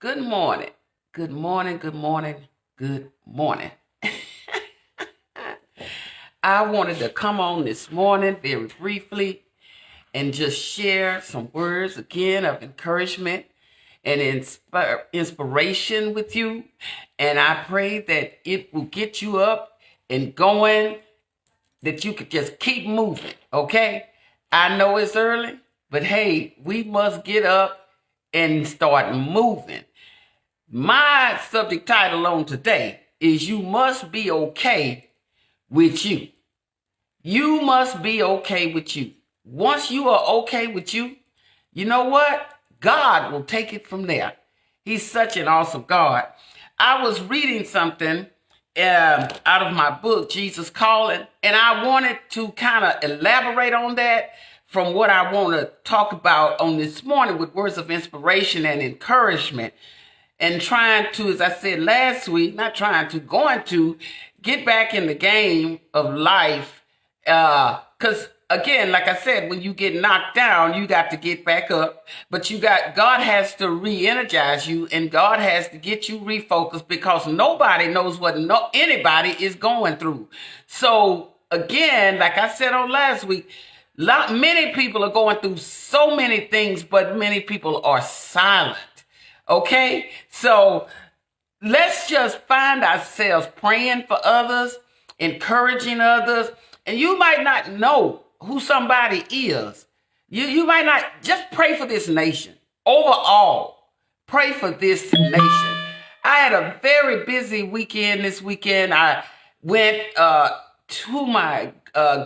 Good morning. Good morning. Good morning. Good morning. I wanted to come on this morning very briefly and just share some words again of encouragement and inspiration with you. And I pray that it will get you up and going, that you could just keep moving, okay? I know it's early, but hey, we must get up and start moving. My subject title on today is You Must Be Okay with You. You must be okay with you. Once you are okay with you, you know what? God will take it from there. He's such an awesome God. I was reading something out of my book, Jesus Calling, and I wanted to kind of elaborate on that from what I want to talk about on this morning with words of inspiration and encouragement. And trying to, as I said last week, going to get back in the game of life. Because again, like I said, when you get knocked down, you got to get back up. But God has to re-energize you, and God has to get you refocused, because nobody knows what anybody is going through. So again, like I said on last week, many people are going through so many things, but many people are silent. Okay, so let's just find ourselves praying for others, encouraging others, and you might not know who somebody is. You might not. Just pray for this nation. Overall, pray for this nation. I had a very busy weekend this weekend. I went to my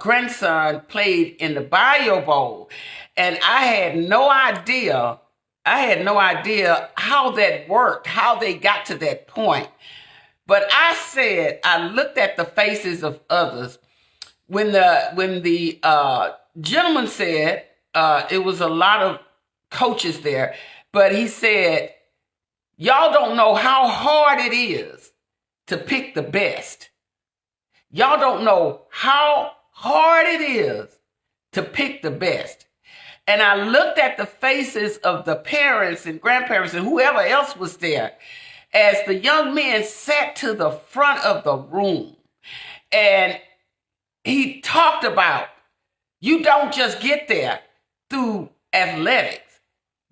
grandson played in the Bio Bowl, and I had no idea how that worked, how they got to that point. But I looked at the faces of others when the gentleman said, it was a lot of coaches there, but he said, y'all don't know how hard it is to pick the best. Y'all don't know how hard it is to pick the best. And I looked at the faces of the parents and grandparents and whoever else was there as the young men sat to the front of the room. And he talked about, you don't just get there through athletics.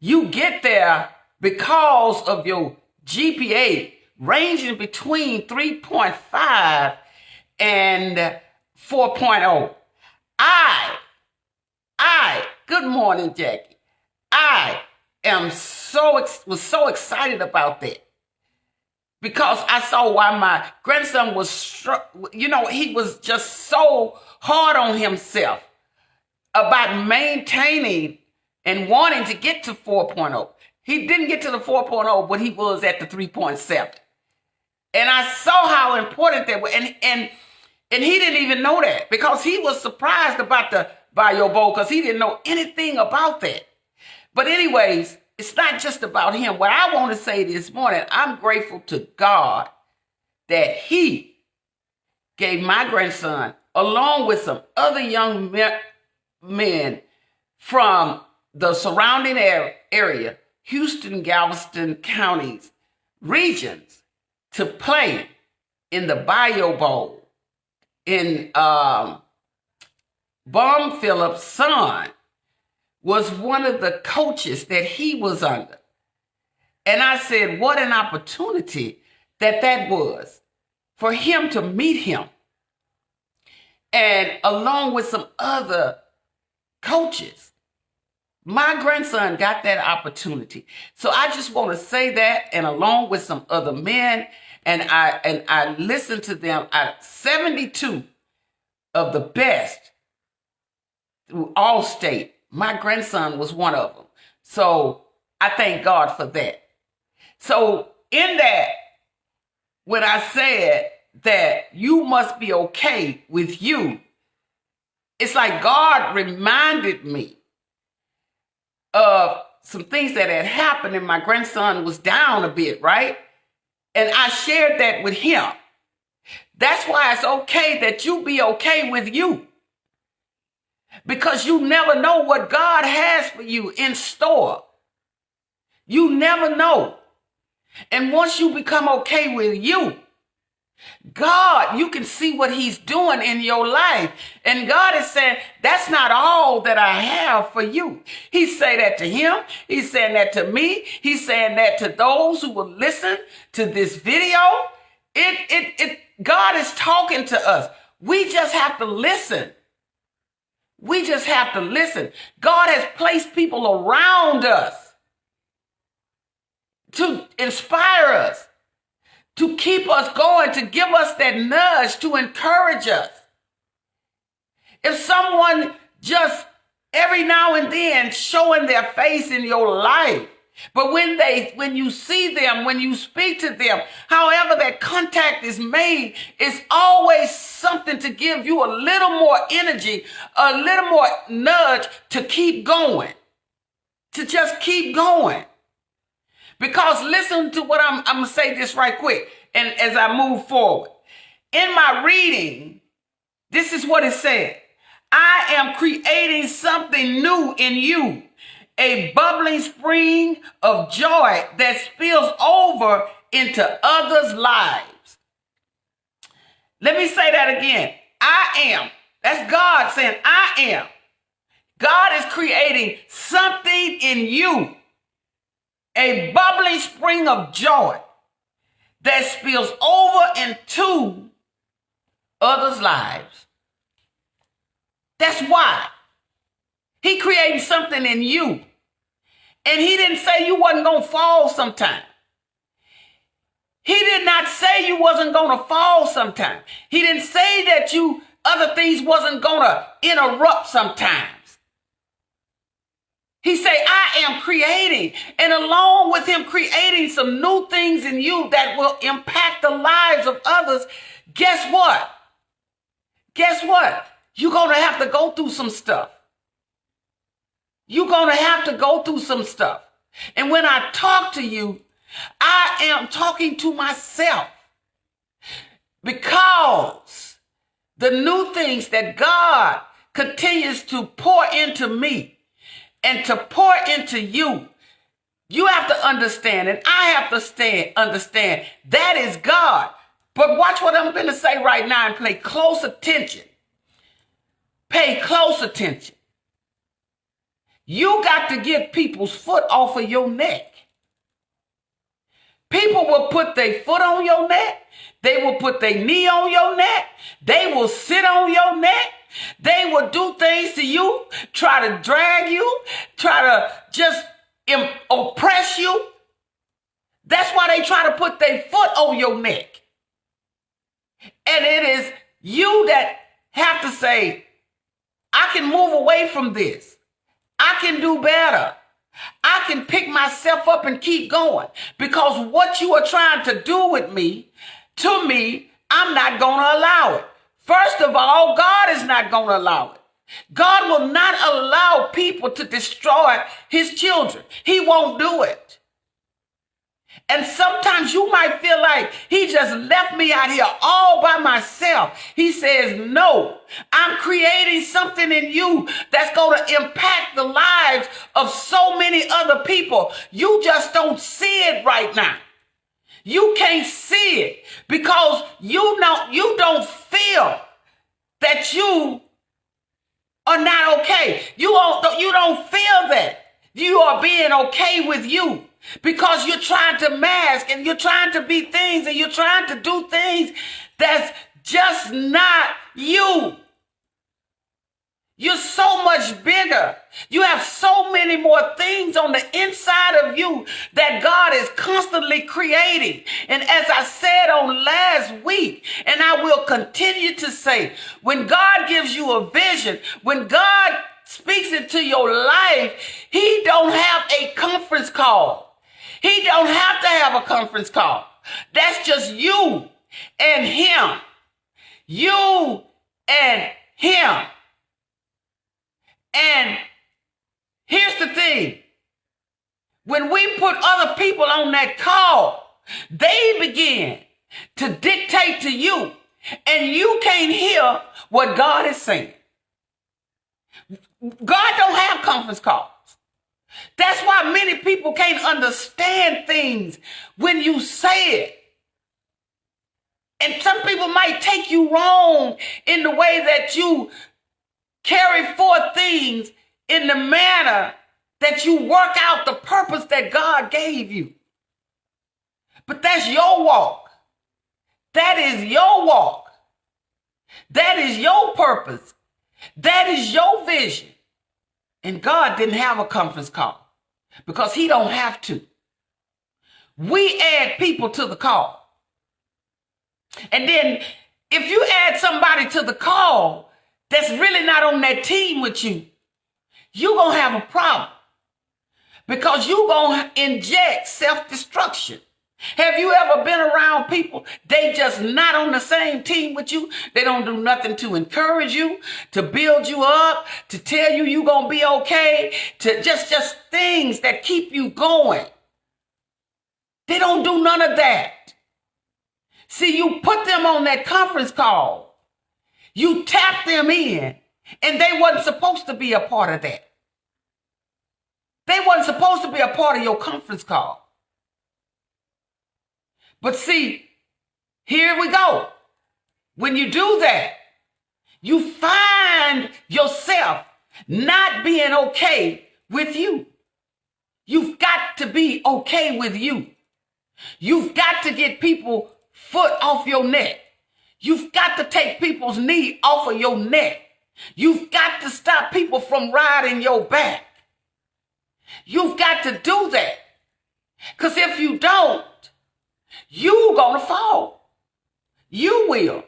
You get there because of your GPA ranging between 3.5 and 4.0. Good morning, Jackie. I was so excited about that, because I saw why my grandson was, he was just so hard on himself about maintaining and wanting to get to 4.0. He didn't get to the 4.0, but he was at the 3.7. And I saw how important that was. And he didn't even know that, because he was surprised about the Bio Bowl, because he didn't know anything about that. But anyways, it's not just about him. What I want to say this morning, I'm grateful to God that he gave my grandson, along with some other young men from the surrounding area, Houston, Galveston counties, regions, to play in the Bio Bowl. In Bum Phillips' son was one of the coaches that he was under. And I said, what an opportunity that was for him to meet him. And along with some other coaches, my grandson got that opportunity. So I just want to say that, and along with some other men, and I listened to them. 72 of the best through all state. My grandson was one of them. So I thank God for that. So in that, when I said that you must be okay with you, it's like God reminded me of some things that had happened, and my grandson was down a bit, right? And I shared that with him. That's why it's okay that you be okay with you. Because you never know what God has for you in store. You never know. And once you become okay with you, God, you can see what he's doing in your life. And God is saying, that's not all that I have for you. He's saying that to him. He's saying that to me. He's saying that to those who will listen to this video. God is talking to us. We just have to listen. We just have to listen. God has placed people around us to inspire us, to keep us going, to give us that nudge, to encourage us. If someone just every now and then showing their face in your life, but when you see them, when you speak to them, however that contact is made, it's always something to give you a little more energy, a little more nudge to keep going, to just keep going. Because listen to what I'm going to say this right quick, and as I move forward. In my reading, this is what it said. I am creating something new in you, a bubbling spring of joy that spills over into others' lives. Let me say that again. I am. That's God saying, I am. God is creating something in you, a bubbling spring of joy that spills over into others' lives. That's why. He created something in you. And he didn't say you wasn't going to fall sometime. He did not say you wasn't going to fall sometime. He didn't say that other things wasn't going to interrupt sometimes. He said, I am creating. And along with him creating some new things in you that will impact the lives of others, guess what? Guess what? You're going to have to go through some stuff. You're going to have to go through some stuff. And when I talk to you, I am talking to myself, because the new things that God continues to pour into me and to pour into you, you have to understand, and I have to understand that is God. But watch what I'm going to say right now and pay close attention. Pay close attention. You got to get people's foot off of your neck. People will put their foot on your neck. They will put their knee on your neck. They will sit on your neck. They will do things to you, try to drag you, try to just oppress you. That's why they try to put their foot on your neck. And it is you that have to say, I can move away from this. I can do better. I can pick myself up and keep going, because what you are trying to do with me, to me, I'm not going to allow it. First of all, God is not going to allow it. God will not allow people to destroy his children. He won't do it. And sometimes you might feel like he just left me out here all by myself. He says, no, I'm creating something in you that's going to impact the lives of so many other people. You just don't see it right now. You can't see it because you don't feel that you are not okay. You don't feel that you are being okay with you. Because you're trying to mask and you're trying to be things and you're trying to do things that's just not you. You're so much bigger. You have so many more things on the inside of you that God is constantly creating. And as I said on last week, and I will continue to say, when God gives you a vision, when God speaks into your life, he don't have a conference call. He don't have to have a conference call. That's just you and him. You and him. And here's the thing. When we put other people on that call, they begin to dictate to you, and you can't hear what God is saying. God don't have conference calls. That's why many people can't understand things when you say it. And some people might take you wrong in the way that you carry forth things in the manner that you work out the purpose that God gave you. But that's your walk. That is your walk. That is your purpose. That is your vision. And God didn't have a conference call because he don't have to. We add people to the call. And then if you add somebody to the call that's really not on that team with you, you're going to have a problem because you're going to inject self-destruction. Have you ever been around people, they just not on the same team with you? They don't do nothing to encourage you, to build you up, to tell you you're going to be okay, to just things that keep you going. They don't do none of that. See, you put them on that conference call. You tap them in, and they wasn't supposed to be a part of that. They wasn't supposed to be a part of your conference call. But see, here we go. When you do that, you find yourself not being okay with you. You've got to be okay with you. You've got to get people foot off your neck. You've got to take people's knee off of your neck. You've got to stop people from riding your back. You've got to do that. Because if you don't, you're going to fall. You will.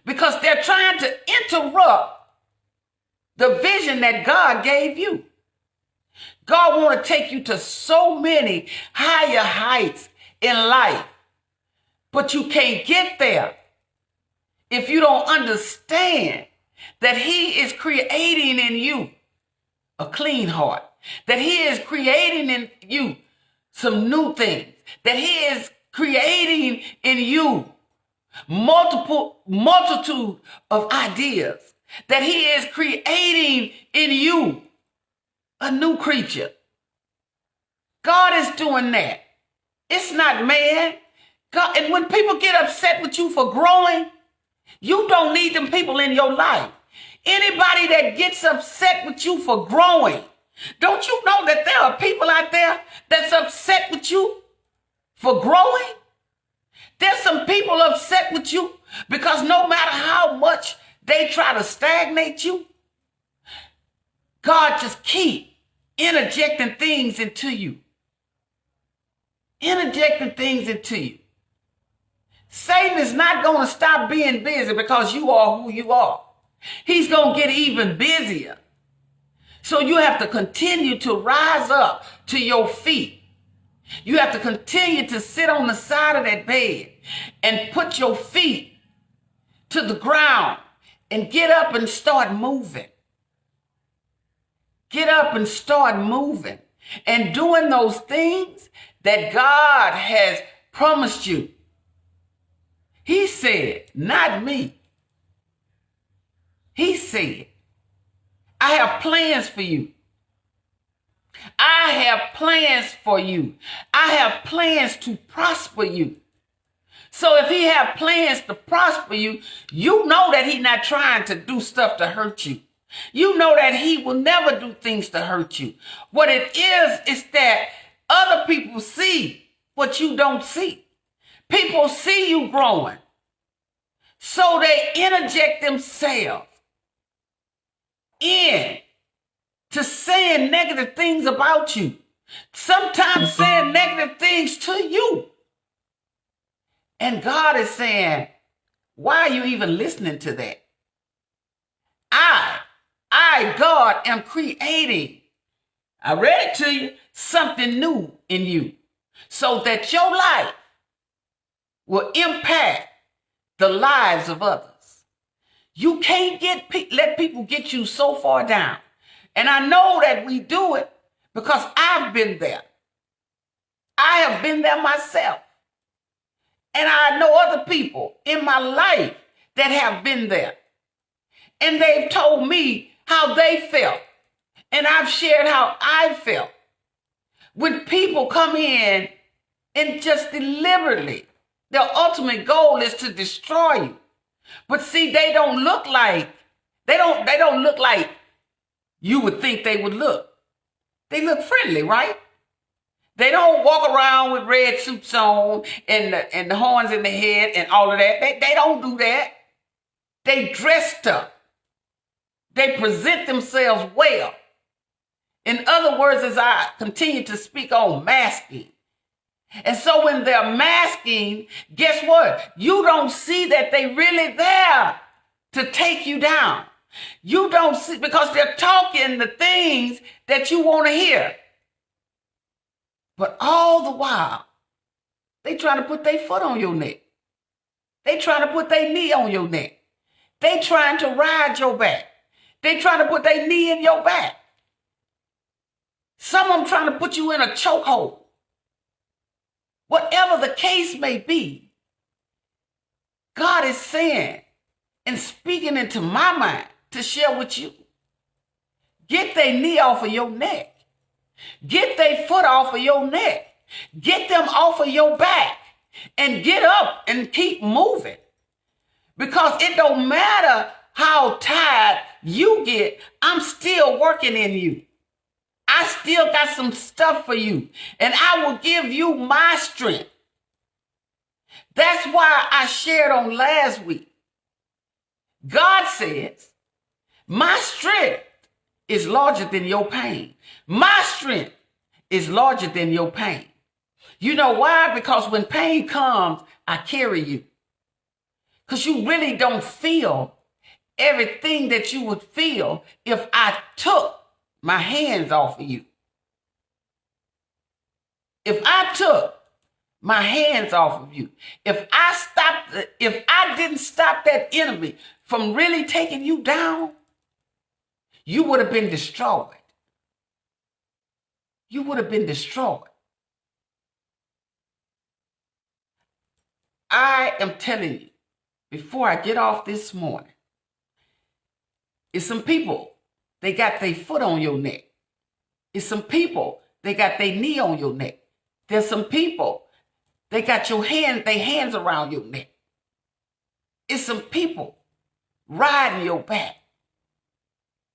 Because they're trying to interrupt the vision that God gave you. God wants to take you to so many higher heights in life. But you can't get there if you don't understand that he is creating in you a clean heart, that he is creating in you some new things, that he is creating in you multitude of ideas, that he is creating in you a new creature. God is doing that. It's not man. God, and when people get upset with you for growing, you don't need them people in your life. Anybody that gets upset with you for growing, don't you know that there are people out there that's upset with you for growing? There's some people upset with you because no matter how much they try to stagnate you, God just keep interjecting things into you. Interjecting things into you. Satan is not going to stop being busy because you are who you are. He's going to get even busier. So you have to continue to rise up to your feet. You have to continue to sit on the side of that bed and put your feet to the ground and get up and start moving. Get up and start moving and doing those things that God has promised you. He said, not me. He said, I have plans for you. I have plans for you. I have plans to prosper you. So if he have plans to prosper you, you know that he's not trying to do stuff to hurt you. You know that he will never do things to hurt you. What it is that other people see what you don't see. People see you growing. So they interject themselves in to saying negative things about you. Sometimes saying negative things to you. And God is saying, why are you even listening to that? I, God, am creating, I read it to you, something new in you so that your life will impact the lives of others. You can't let people get you so far down. And I know that we do it because I've been there. I have been there myself. And I know other people in my life that have been there. And they've told me how they felt And I've shared how I felt when people come in and just deliberately, their ultimate goal is to destroy you. But see, they don't look like you would think they would look. They look friendly, right? They don't walk around with red suits on and the horns in the head and all of that. They don't do that. They dressed up. They present themselves well. In other words, as I continue to speak on masking. And so when they're masking, guess what? You don't see that they really there to take you down. You don't see, because they're talking the things that you want to hear. But all the while, they trying to put their foot on your neck. They trying to put their knee on your neck. They trying to ride your back. They trying to put their knee in your back. Some of them trying to put you in a chokehold. Whatever the case may be, God is saying and speaking into my mind to share with you. Get their knee off of your neck. Get their foot off of your neck. Get them off of your back and get up and keep moving. Because it don't matter how tired you get, I'm still working in you. I still got some stuff for you, and I will give you my strength. That's why I shared on last week. God says, my strength is larger than your pain. My strength is larger than your pain. You know why? Because when pain comes, I carry you. Because you really don't feel everything that you would feel if I took my hands off of you. If I took my hands off of you, if I didn't stop that enemy from really taking you down, you would have been destroyed. You would have been destroyed. I am telling you, before I get off this morning, it's some people, they got their foot on your neck. It's some people, they got their knee on your neck. There's some people, they got their hands around your neck. It's some people riding your back.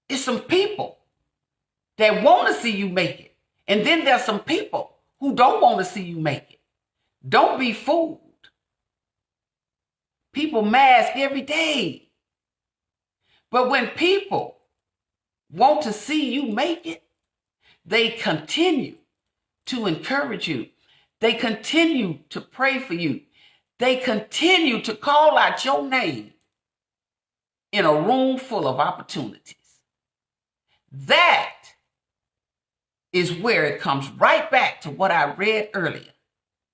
It's some people that want to see you make it. And then there's some people who don't want to see you make it. Don't be fooled. People mask every day. But when people want to see you make it, they continue to encourage you. They continue to pray for you. They continue to call out your name in a room full of opportunities. That is where it comes right back to what I read earlier.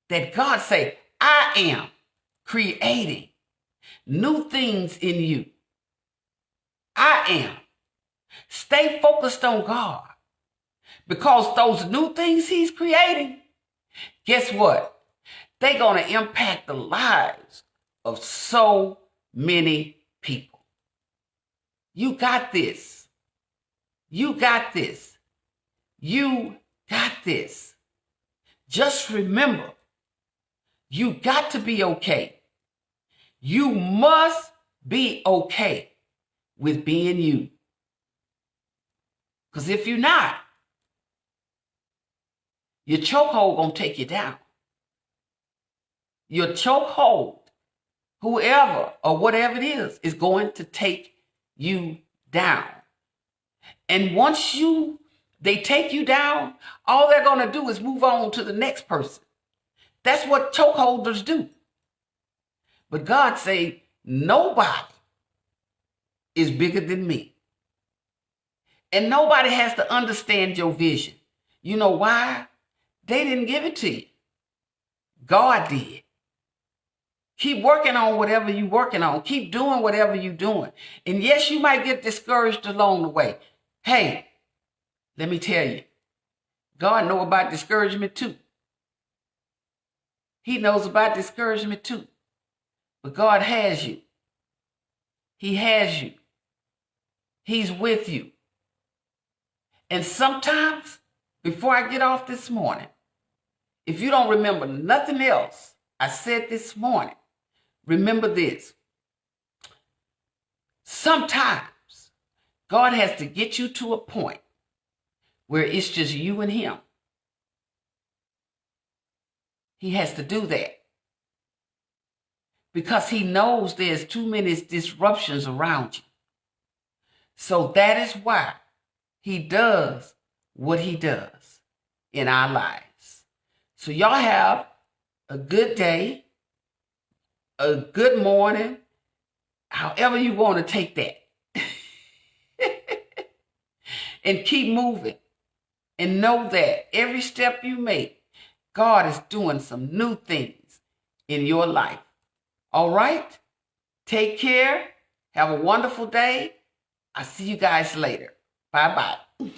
That God said, I am creating new things in you. I am. Stay focused on God. Because those new things he's creating, guess what? They're going to impact the lives of so many people. You got this. You got this. You got this. Just remember, you got to be okay. You must be okay with being you. Because if you're not, your chokehold gonna take you down. Your chokehold, whoever or whatever it is going to take you down. And once they take you down, all they're gonna do is move on to the next person. That's what chokeholders do. But God say, nobody is bigger than me. And nobody has to understand your vision. You know why? They didn't give it to you. God did. Keep working on whatever you're working on. Keep doing whatever you're doing. And yes, you might get discouraged along the way. Hey, let me tell you, God knows about discouragement too. He knows about discouragement too. But God has you. He has you. He's with you. And sometimes, before I get off this morning, if you don't remember nothing else I said this morning, remember this. Sometimes God has to get you to a point where it's just you and him. He has to do that because he knows there's too many disruptions around you. So that is why he does what he does in our lives. So y'all have a good day, a good morning, however you want to take that. And keep moving. And know that every step you make, God is doing some new things in your life. All right? Take care. Have a wonderful day. I'll see you guys later. Bye-bye.